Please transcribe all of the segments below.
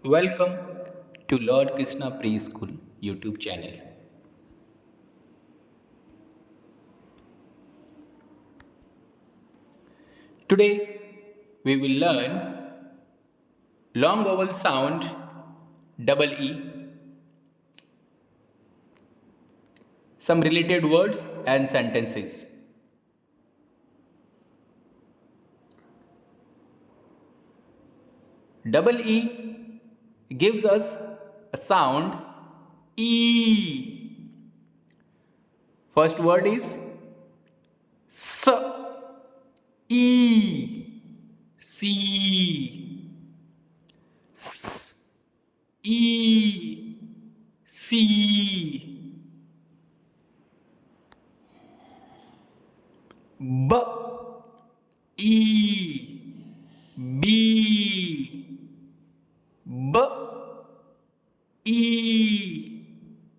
Welcome to Lord Krishna Preschool YouTube channel. Today we will learn long vowel sound double E, some related words and sentences. Double E gives us a sound E. First word is S, E, C, S, E, C, B, E, B, B, E,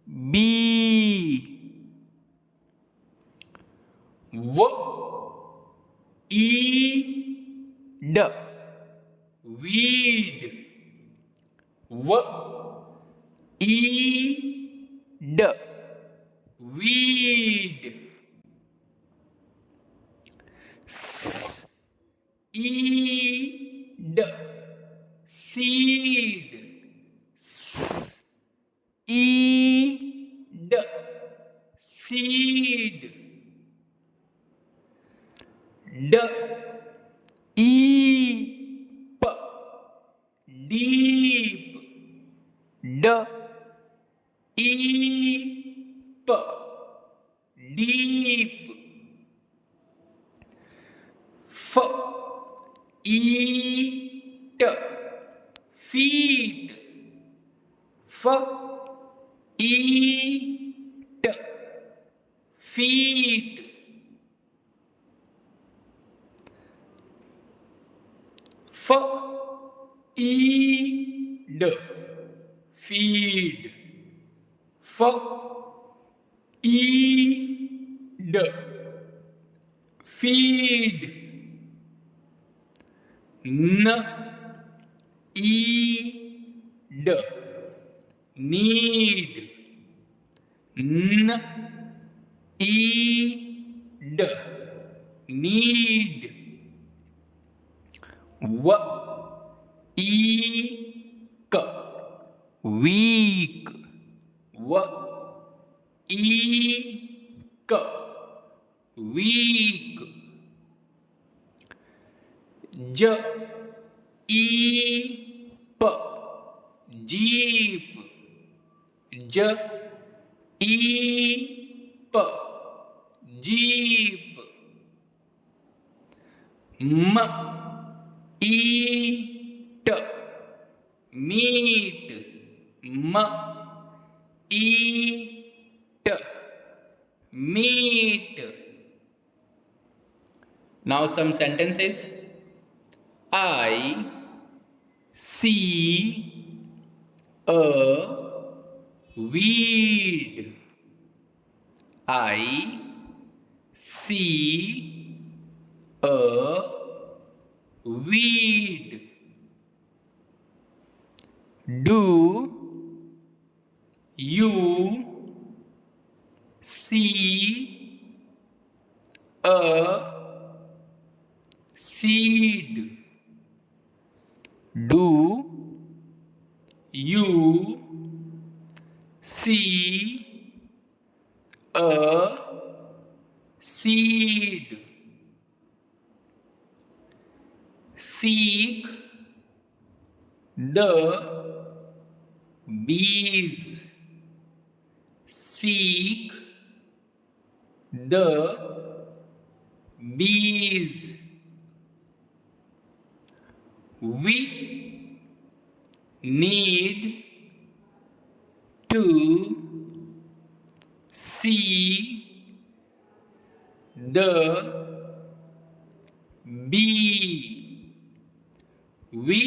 B, W, E, D, weed, W, E, D, weed, S, E, D, seed, S, E, D, seed, D, E, P, deep, D, E, P, deep, F, E, T, feet, F, E, T, feet, F, E, D, feed, F, E, D, feed, N, E, D, need, N, E, D, need, W, E, K, weak, W, E, K, weak, J, E, P, jeep, J, E, P, jeep, M, E, T, meat, M, E, T, meat. Now some sentences. I see a weed. I see a weed. Do you see a seed? Do you see a seed? Seek the bees. Seek the bees. We need to see the bee. We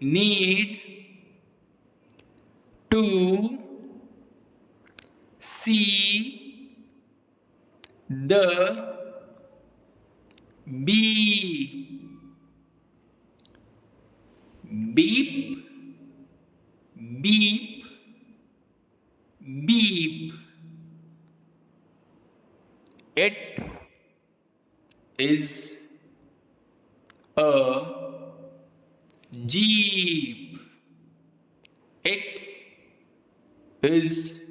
need to see the bee. beep, beep, beep. It is a jeep. It is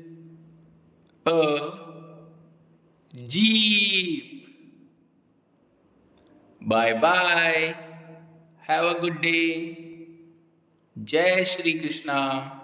a jeep. Bye bye. Have a good day. Jai Shri Krishna.